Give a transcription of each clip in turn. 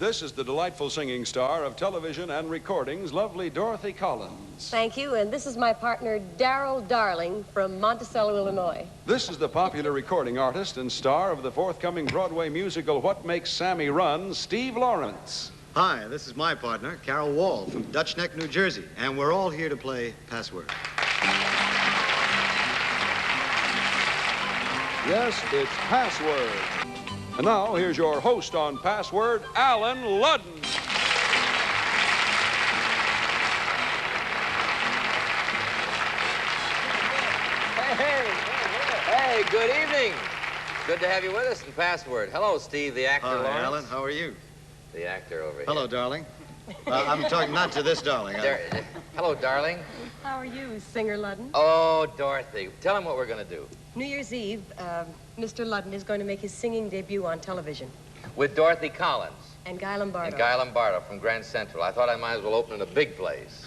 This is the delightful singing star of television and recordings, lovely Dorothy Collins. Thank you, and this is my partner, Darryl Darling from Monticello, Illinois. This is the popular recording artist and star of the forthcoming Broadway musical What Makes Sammy Run, Steve Lawrence. Hi, this is my partner, Carol Wall from Dutch Neck, New Jersey, and we're all here to play Password. Yes, it's Password. And now, here's your host on Password, Allen Ludden. Hey, good evening. Good to have you with us in Password. Hello, Steve, the actor. Hi, Lawrence. Alan. How are you? The actor over here. Hello, darling. I'm talking not to this darling. Hello, darling. How are you, Singer Ludden? Oh, Dorothy. Tell him what we're going to do. New Year's Eve, Mr. Ludden is going to make his singing debut on television. With Dorothy Collins. And Guy Lombardo. And Guy Lombardo from Grand Central. I thought I might as well open in a big place.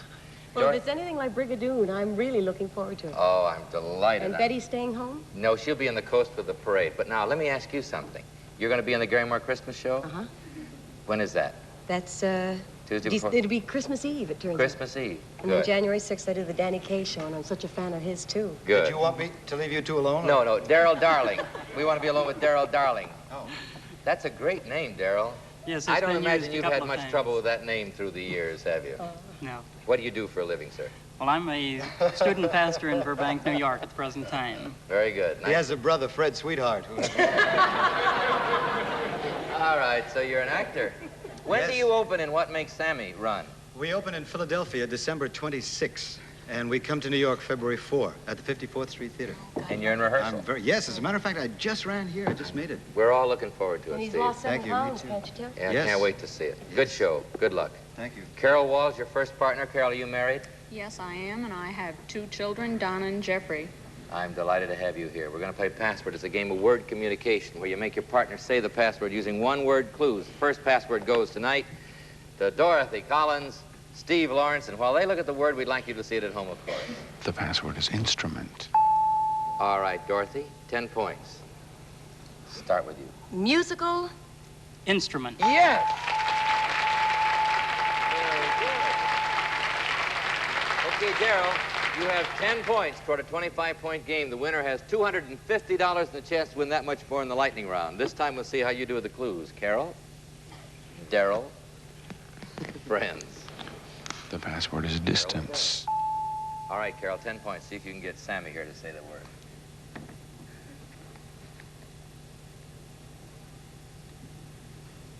Well, if it's anything like Brigadoon, I'm really looking forward to it. Oh, I'm delighted. And Betty's staying home? No, she'll be in the coast for the parade. But now, let me ask you something. You're going to be in the Garry Moore Christmas Show? Uh-huh. When is that? That's, Tuesday before? It'll be Christmas Eve, it turns out. Christmas Eve. And then January 6th, I do the Danny Kaye Show, and I'm such a fan of his, too. Good. Did you want me to leave you two alone? No, Darryl Darling. We want to be alone with Darryl Darling. Oh. That's a great name, Darryl. Yes, I don't imagine you've had much trouble with that name through the years, have you? No. What do you do for a living, sir? Well, I'm a student pastor in Burbank, New York at the present time. Very good. He has a brother, Fred Sweetheart, who... All right, so you're an actor. When Yes. do you open and What Makes Sammy Run? We open in Philadelphia December 26th, and we come to New York February 4 at the 54th Street Theater. And you're in rehearsal? Yes, as a matter of fact, I just ran here. I just made it. We're all looking forward to And it, he's Steve. lost 7 Thank you, me pounds, too. can't you tell? Yeah, I Yes. can't wait to see it. Good show. Good luck. Thank you. Carol Wall's your first partner. Carol, are you married? Yes, I am, and I have 2 children, Donna and Jeffrey. I'm delighted to have you here. We're going to play Password. It's a game of word communication where you make your partner say the password using one-word clues. The first password goes tonight to Dorothy Collins, Steve Lawrence, and while they look at the word, we'd like you to see it at home, of course. The password is instrument. All right, Dorothy, 10 points. Start with you. Musical. Instrument. Yes! Very good. Okay, Darryl, you have 10 points toward a 25-point game. The winner has $250 and a chance to win that much more in the lightning round. This time we'll see how you do with the clues. Carol? Darryl? Friends. The password is distance. All right, Carol, 10 points. See if you can get Sammy here to say the word.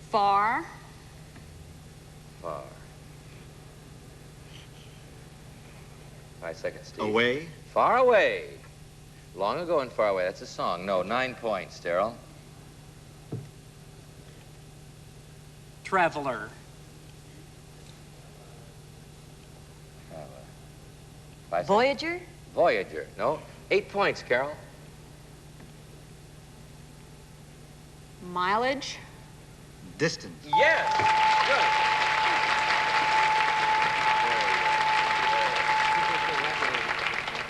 Far. Far. 5 seconds, Steve. Away. Far away. Long ago and far away. That's a song. No, 9 points, Darryl. Traveler. 5 seconds. Voyager. Voyager. No. 8 points, Carol. Mileage. Distance. Yes. Good.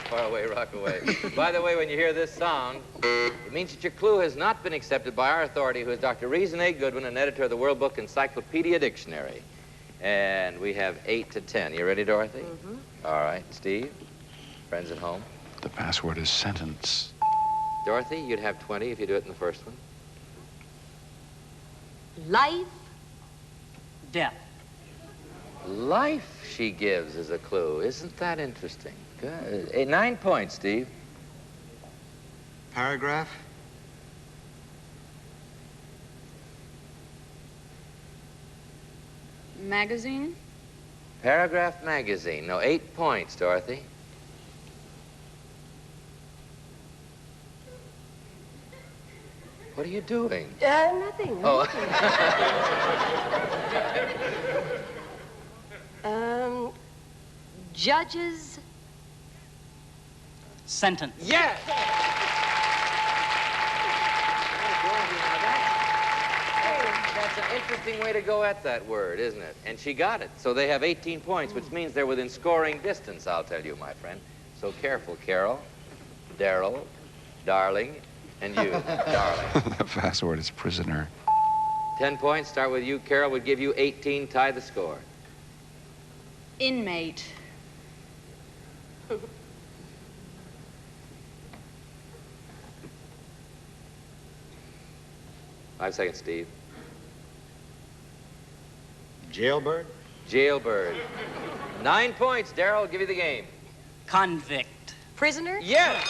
Far away, rock away. By the way, when you hear this sound, it means that your clue has not been accepted by our authority, who is Dr. Reason A. Goodwin, an editor of the World Book Encyclopedia Dictionary. And we have 8 to 10. You ready, Dorothy? Mm-hmm. All right, Steve. Friends at home. The password is sentence. Dorothy, you'd have 20 if you do it in the first one. Life. Death. Life she gives as a clue. Isn't that interesting? Good. 9 points, Steve. Paragraph. Magazine. Paragraph magazine. No, 8 points, Dorothy. What are you doing? Nothing. Oh. Judges. Sentence. Yes! That's an interesting way to go at that word, isn't it? And she got it. So they have 18 points, which means they're within scoring distance, I'll tell you, my friend. So careful, Carol, Darryl, Darling, and you, Darling. The password is prisoner. 10 points. Start with you. Carol would give you 18, tie the score. Inmate. 5 seconds, Steve. Jailbird? Jailbird. 9 points. Darrell will give you the game. Convict. Prisoner? Yes!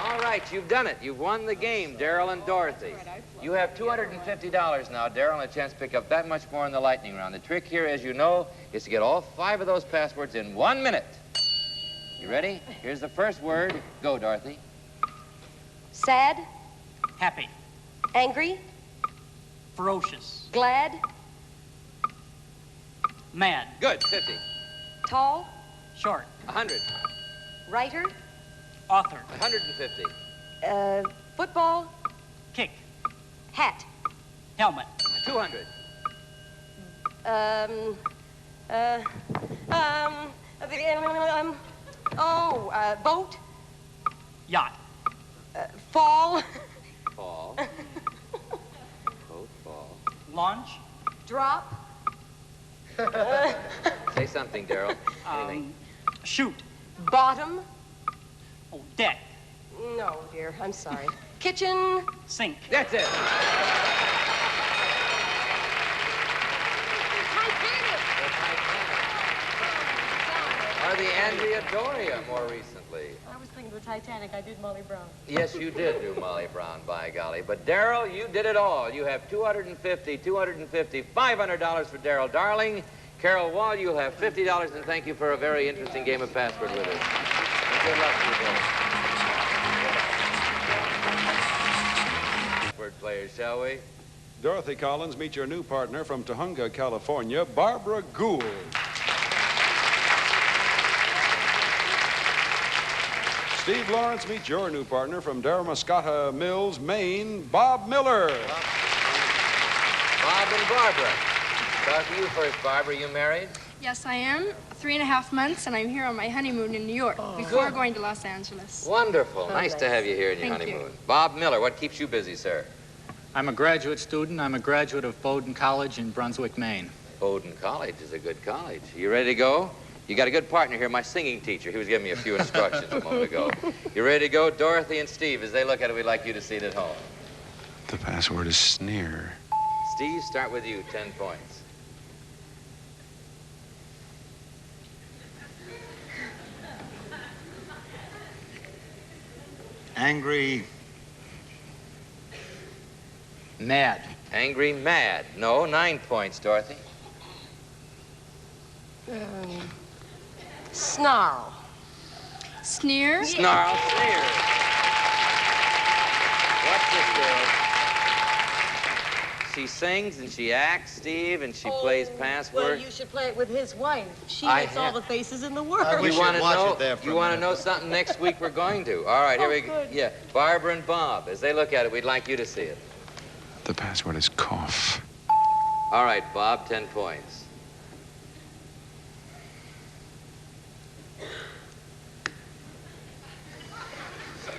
All right, you've done it. You've won the game, Darrell and Dorothy. You have $250 now, Darrell, and a chance to pick up that much more in the lightning round. The trick here, as you know, is to get all 5 of those passwords in 1 minute. You ready? Here's the first word. Go, Dorothy. Sad? Happy. Angry? Ferocious. Glad? Mad. Good, 50. Tall? Short. 100. Writer? Author. 150. Football? Kick. Hat? Helmet. 200. Boat? Yacht. Fall? Fall. Boat, fall. Launch. Drop? Say something, Darrell. Anything. Shoot. Bottom? Oh, deck. No, dear, I'm sorry. Kitchen? Sink. That's it. Or the Andrea Doria more recently. I was thinking of the Titanic. I did Molly Brown. Yes, you did do Molly Brown, by golly. But Darrell, you did it all. You have $250, $500 for Darrell Darling. Carol Wall, you'll have $50, and thank you for a very interesting game of password with us. And good luck to you both. Word players, shall we? Dorothy Collins, meet your new partner from Tahunga, California, Barbara Gould. Steve Lawrence, meet your new partner from Daramuscata Mills, Maine, Bob Miller. Bob and Barbara. Talk to you first, Barbara. You married? Yes, I am. 3.5 months, and I'm here on my honeymoon in New York before going to Los Angeles. Wonderful. Nice to have you here in your Thank you. honeymoon. Bob Miller, what keeps you busy, sir? I'm a graduate student. I'm a graduate of Bowdoin College in Brunswick, Maine. Bowdoin College is a good college. You ready to go? You got a good partner here, my singing teacher. He was giving me a few instructions a moment ago. You ready to go? Dorothy and Steve, as they look at it, we'd like you to see it at home. The password is sneer. Steve, start with you, 10 points. Angry. Mad. Angry, mad. No, 9 points, Dorothy. Snarl? Sneer? Snarl, sneer. Watch this girl. She sings and she acts, Steve, and she plays password. Well, you should play it with his wife. She I makes all have- the faces in the world. I wish You want you'd to watch know? it there for You a want to minute. know something? Next week we're going to. All right, here we go. good. Yeah, Barbara and Bob, as they look at it, we'd like you to see it. The password is cough. All right, Bob, 10 points.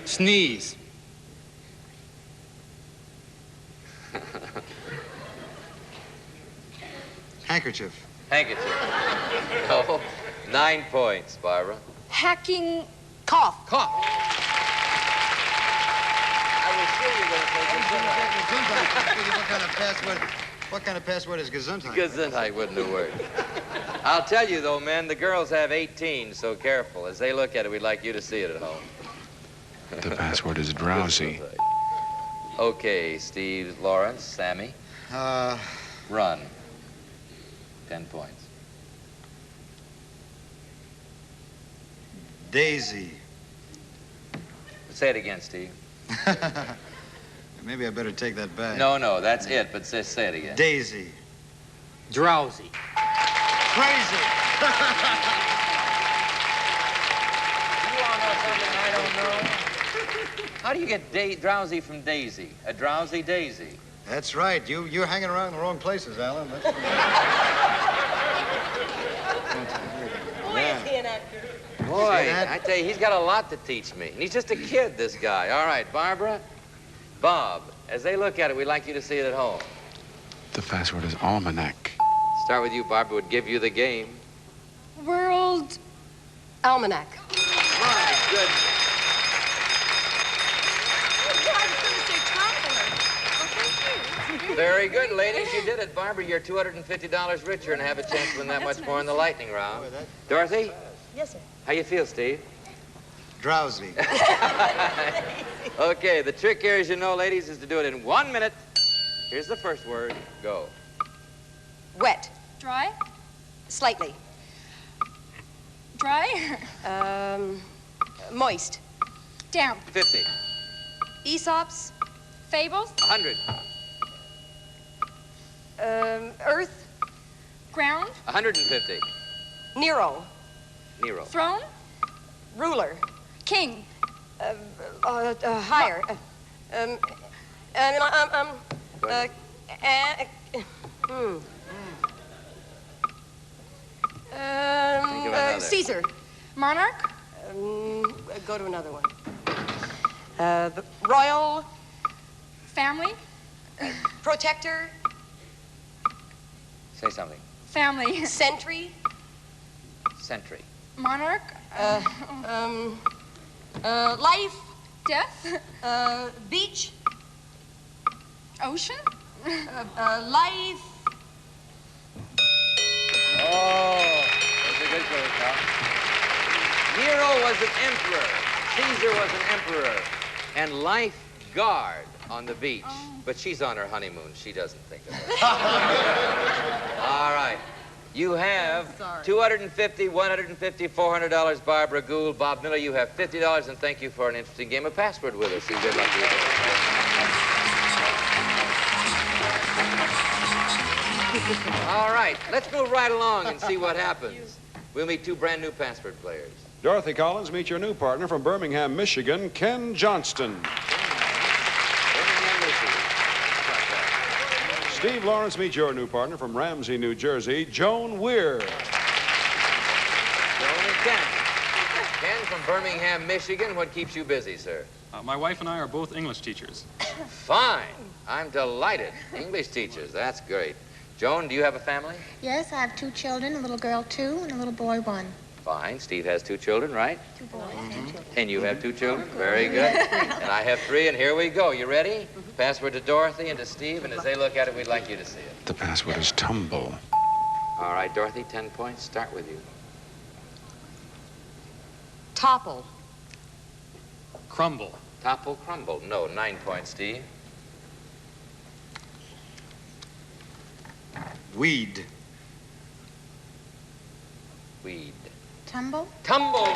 Sneeze. Handkerchief. Handkerchief. No, 9 points, Barbara. Hacking. Cough. Cough. I was sure you were going to say What kind of password is Gesundheit? Gesundheit wouldn't have worked. I'll tell you, though, men, the girls have 18, so careful. As they look at it, we'd like you to see it at home. The password is drowsy. Okay, Steve, Lawrence, Sammy, run. 10 points. Daisy. Say it again, Steve. Maybe I better take that back. No, that's it, but just say it again. Daisy. Drowsy. Crazy. You all know something I don't know? How do you get drowsy from daisy? A drowsy daisy. That's right. You're hanging around in the wrong places, Alan. Who is he an actor? Boy, that? I tell you, he's got a lot to teach me. And he's just a kid, this guy. All right, Barbara, Bob, as they look at it, we'd like you to see it at home. The password is almanac. Start with you, Barbara, would give you the game. World. Almanac. My goodness. Very good, ladies. You did it. Barbara, you're $250 richer and have a chance to win that much more in the lightning round. Dorothy? Yes, sir. How you feel, Steve? Drowsy. Okay, the trick here, as you know, ladies, is to do it in 1 minute. Here's the first word. Go. Wet. Dry. Slightly. Dry. Moist. Damp. 50. Aesop's. Fables. 100. Earth. Ground. 150. Nero. Nero. Throne. Ruler. King. Higher. Think of another. Caesar. Monarch. Go to another one. The royal. Family. Protector. Say something. Family. Sentry. Century. Monarch. Life. Death. Beach. Ocean. Life. Oh, that's a good clue, pal. Nero was an emperor. Caesar was an emperor. And lifeguard on the beach. But she's on her honeymoon. She doesn't think of it. All right. You have $250, $150, $400, Barbara Gould. Bob Miller, you have $50, and thank you for an interesting game of password with us. And good luck to you. All right, let's move right along and see what happens. We'll meet two brand new password players. Dorothy Collins, meet your new partner from Birmingham, Michigan, Ken Johnston. Steve Lawrence, meet your new partner from Ramsey, New Jersey, Joan Weir. Joan and Ken. Ken from Birmingham, Michigan. What keeps you busy, sir? My wife and I are both English teachers. Fine. I'm delighted. English teachers, that's great. Joan, do you have a family? Yes, I have 2 children, a little girl 2 and a little boy 1. Fine. Steve has 2 children, right? 2 boys, 2 children. And you have 2 children? Very good. And I have 3, and here we go. You ready? Password to Dorothy and to Steve, and as they look at it, we'd like you to see it. The password is tumble. All right, Dorothy, 10 points. Start with you. Topple. Crumble. Topple, crumble. No, 9 points, Steve. Weed. Weed. Tumble? Tumbleweed.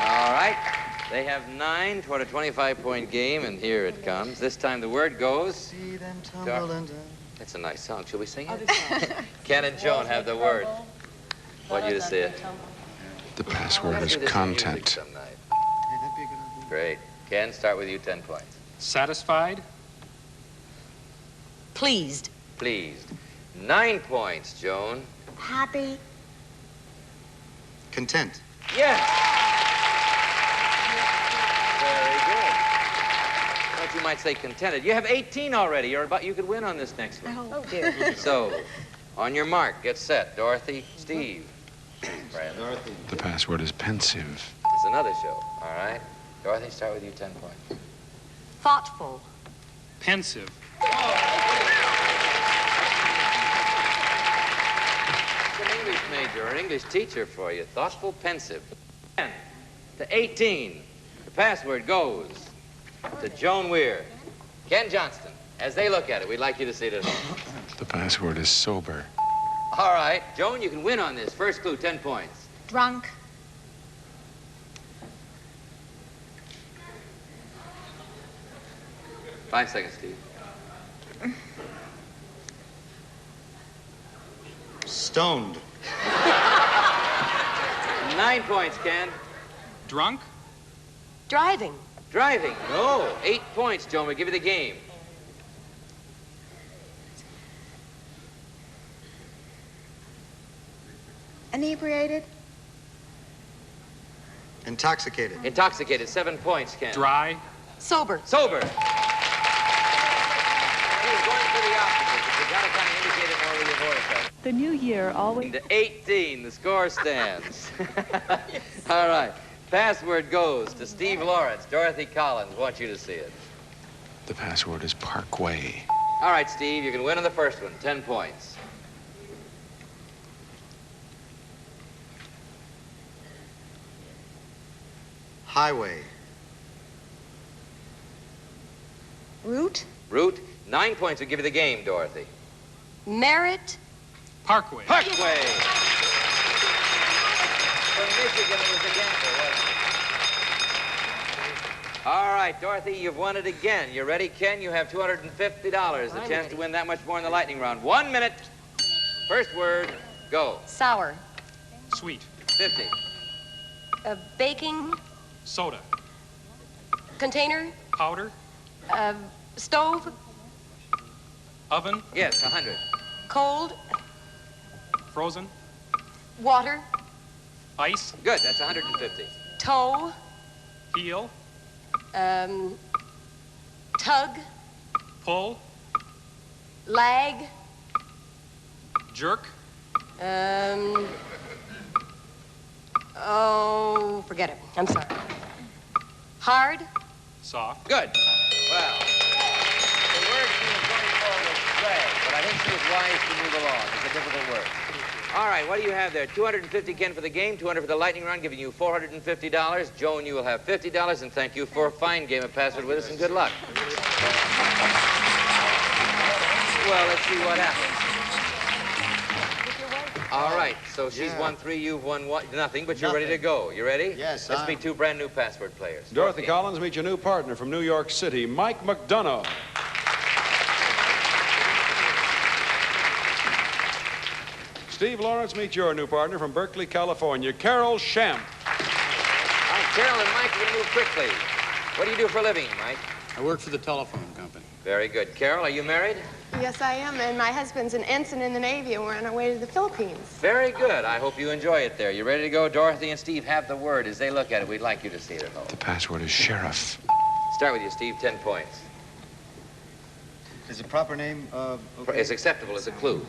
All right. They have 9 toward a 25-point game, and here it comes. This time the word goes. See them tumble and That's a nice song. Shall we sing it? Ken and Joan have the word. Want you to see it. The password Let's is do this in music content. some night. Hey, that'd be a good idea. Great. Ken, start with you, 10 points. Satisfied. Pleased. Pleased. 9 points, Joan. Happy? Content. Yes. Very good. Thought you might say contented. You have 18 already. You could win on this next one. Oh, dear. So, on your mark, get set. Dorothy, Steve. Brandon. Dorothy. The password is pensive. It's another show. All right. Dorothy, start with you, 10 points. Thoughtful. Pensive. It's an English major or an English teacher for you. Thoughtful, pensive. 10 to 18. The password goes to Joan Weir. Ken Johnston. As they look at it, we'd like you to see it at home. The password is sober. All right. Joan, you can win on this. First clue, 10 points. Drunk? Five seconds, Steve. Stoned. 9 points, Ken. Drunk. Driving. Driving. No. 8 points, Joan. We'll give you the game. Inebriated. Intoxicated. Intoxicated, 7 points, Ken. Dry. Sober. Sober. He was going for the opposite, but you gotta kind of indicate it more with your voice. The new year always... To 18, the score stands. All right. Password goes to Steve Lawrence. Dorothy Collins, want you to see it. The password is Parkway. All right, Steve, you can win on the first one, 10 points. Highway. Route. Route, 9 points will give you the game, Dorothy. Merit. Parkway. Parkway. From Michigan, it was a gamble, wasn't it? All right, Dorothy, you've won it again. You ready, Ken? You have $250. A chance to win that much more in the lightning round. 1 minute. First word, go. Sour. Sweet. 50. Baking. Soda. Container. Powder. Stove. Oven. Yes, 100. Cold. Frozen. Water. Ice. Good, that's 150. Toe. Heel. Tug. Pull. Lag. Jerk. Oh, forget it. I'm sorry. Hard. Soft. Good. Well, the word she was going for was drag, but I think she was wise to move along. It's a difficult word. All right, what do you have there? 250, Ken, for the game, 200 for the lightning round, giving you $450. Joan, you will have $50, and thank you for a fine game of Password with us, and good luck. Well, let's see what happens. All right, so she's won 3, you've won nothing, but you're ready to go. You ready? Yes, Let's meet 2 brand new Password players. Dorothy Collins, meet your new partner from New York City, Mike McDonough. Steve Lawrence, meet your new partner from Berkeley, California, Carol Shamp. All right, Carol and Mike, we're going to move quickly. What do you do for a living, Mike? I work for the telephone company. Very good. Carol, are you married? Yes, I am, and my husband's an ensign in the Navy, and we're on our way to the Philippines. Very good. I hope you enjoy it there. You ready to go? Dorothy and Steve have the word. As they look at it, we'd like you to see it at home. The password is sheriff. Start with you, Steve. 10 points. Is the proper name okay? It's acceptable as a clue.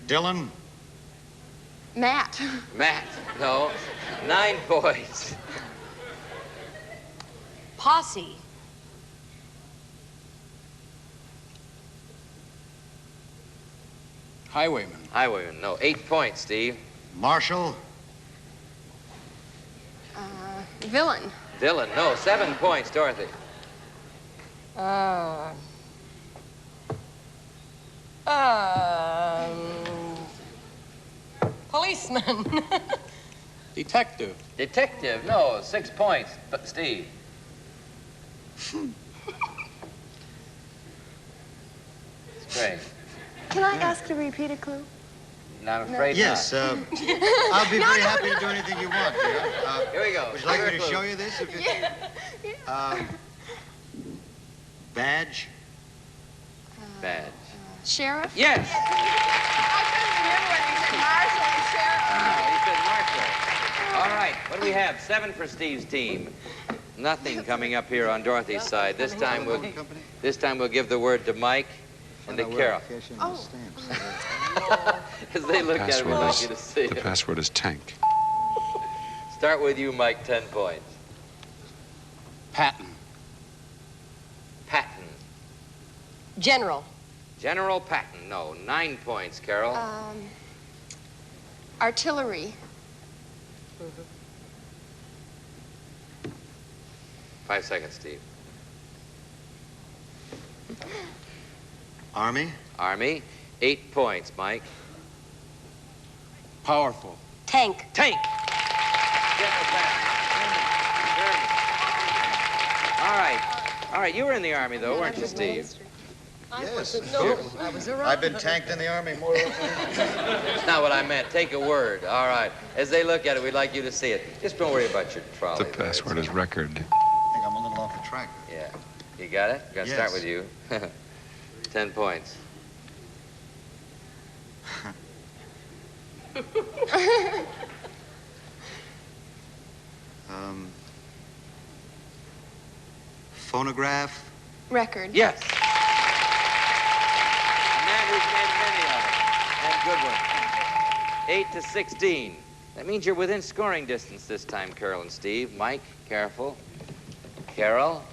Dylan. Matt. Matt. No. 9 points. Posse. Highwayman. Highwayman. No. 8 points, Steve. Marshall. Villain. Dylan. No. 7 points, Dorothy. Policeman. Detective. Detective. No. 6 points, but Steve. Great. Can I ask to repeat a clue? I'm afraid Yes, not. I'll be very happy to do anything you want, dear. Here we go. Would you like me to Clue. show you this? Badge. Badge. Sheriff? Yes. I couldn't remember when you said Marshall and Sheriff. He said Marshall. All right. What do we have? 7 for Steve's team. Nothing coming up here on Dorothy's side. This time we'll give the word to Mike and to Carol. Oh. As they look at it, we'd like you to see The it. password is tank. Start with you, Mike. 10 points. Patton. Patton. General. General Patton. No. 9 points, Carol. Artillery. 5 seconds, Steve. Army. Army. 8 points, Mike. Powerful. Tank. Tank. General Patton. German. All right. All right. You were in the Army, though, weren't you, Steve? Yes. No, I was around. I've been tanked in the Army more often. That's not what I meant. Take a word. All right. As they look at it, we'd like you to see it. Just don't worry about your trolley. The password is record. I think I'm a little off the track. Yeah. You got it? Gonna Yes. start with you. 10 points. Phonograph. Record. Yes. A man who's made many of them, and good ones. 8 to 16. That means you're within scoring distance this time, Carol and Steve. Mike, careful. Carol.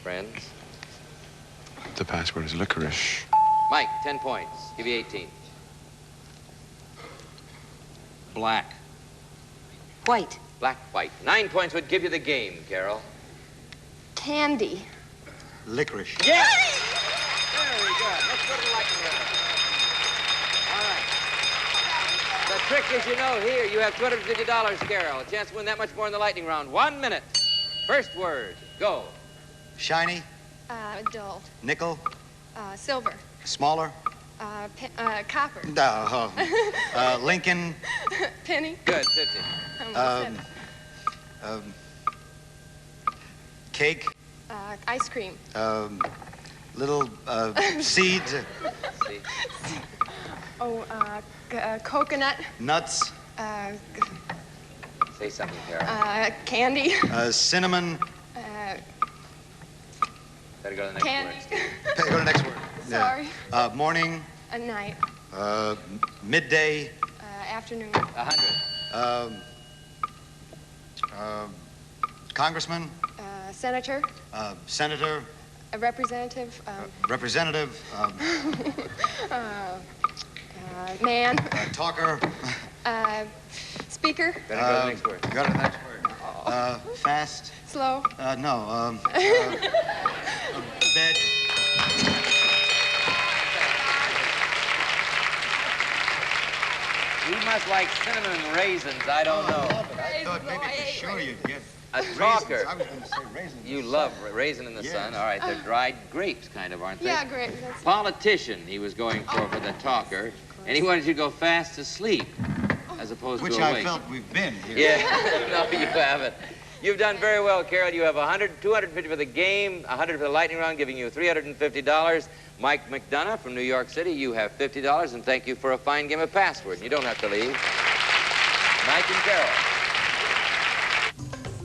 Friends. The password is licorice. Mike, 10 points. Give you 18. Black. White. Black, white. 9 points would give you the game, Carol. Candy. Licorice. Yes! Very good. Let's go to the lightning round. All right. The trick is, you know, here, you have $250, Carol. A chance to win that much more in the lightning round. 1 minute. First word, go. Shiny. Adult. Nickel. Silver. Smaller. Copper. No. Lincoln. Penny. Good, 50. Cake. Ice cream. Little seeds. See. Coconut. Nuts. Say something, Carol. Candy. Cinnamon. Better go to the next Candy. word, Steve. Go to the next word. Sorry. Morning. A night. Midday. Afternoon. 100. Congressman. Senator. Senator. A representative. Representative. Man. Talker. Speaker. Better go to the next word. Go to the next word. Fast. Slow. No. Bed. You must like cinnamon raisins. I don't know. I thought maybe for sure you'd get A talker. I was going to say raisins. You love raisin in the Yes. sun. All right, they're dried grapes, kind of, aren't they? Yeah, great. That's Politician, he was going for the talker. And he wanted you to go fast asleep, as opposed Which to I awake. felt we've been here. Yeah, no, you haven't. You've done very well, Carol. You have 250 for the game, 100 for the lightning round, giving you $350. Mike McDonough from New York City, you have $50, and thank you for a fine game of Password. You don't have to leave. Mike and Carol.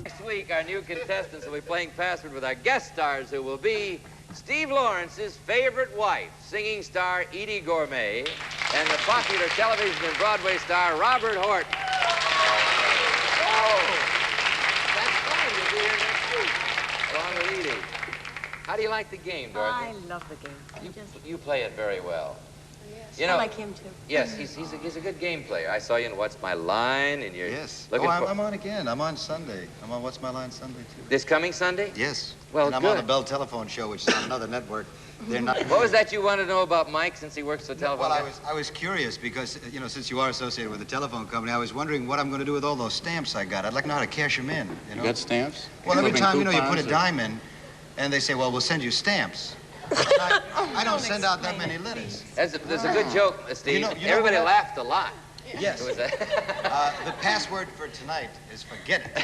Next week, our new contestants will be playing Password with our guest stars, who will be Steve Lawrence's favorite wife, singing star Edie Gourmet, and the popular television and Broadway star Robert Horton. Oh, that's fine. You'll be here next week, along with Edie. How do you like the game, Dorothy? I love the game. You play it very well. Yes. You know, I like him, too. Yes, he's a good game player. I saw you in What's My Line, and you're Yes. looking for... I'm on again. I'm on Sunday. I'm on What's My Line Sunday, too. This coming Sunday? Yes. Well, and I'm good. on the Bell Telephone Show, which is on another network. They're not... What was that you wanted to know about Mike, since he works for the telephone? Well, I was curious because, you know, since you are associated with the telephone company, I was wondering what I'm going to do with all those stamps I got. I'd like to know how to cash them in, you know? You got stamps? Well, every time, you know, you put a Coupons or- dime in, and they say, well, we'll send you stamps. I don't send out that many letters. There's a good joke, Steve. You know Everybody what? laughed a lot. Yes. Who was that? The password for tonight is forget it.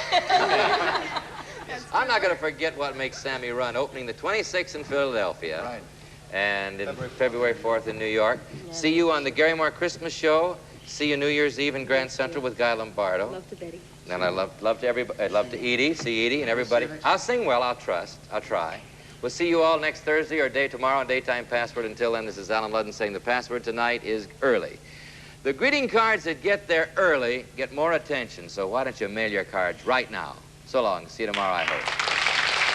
I'm not going to forget What Makes Sammy Run, opening the 26th in Philadelphia. Right. And in February 4th in New York. See you on the Garry Moore Christmas Show. See you New Year's Eve in Grand Central with Guy Lombardo. Love to Betty. And I love to everybody. I'd love to Edie, see Edie and everybody. I'll sing well, I'll try. We'll see you all next Thursday or day tomorrow on Daytime Password. Until then, this is Allen Ludden saying the password tonight is early. The greeting cards that get there early get more attention, so why don't you mail your cards right now? So long. See you tomorrow, I hope.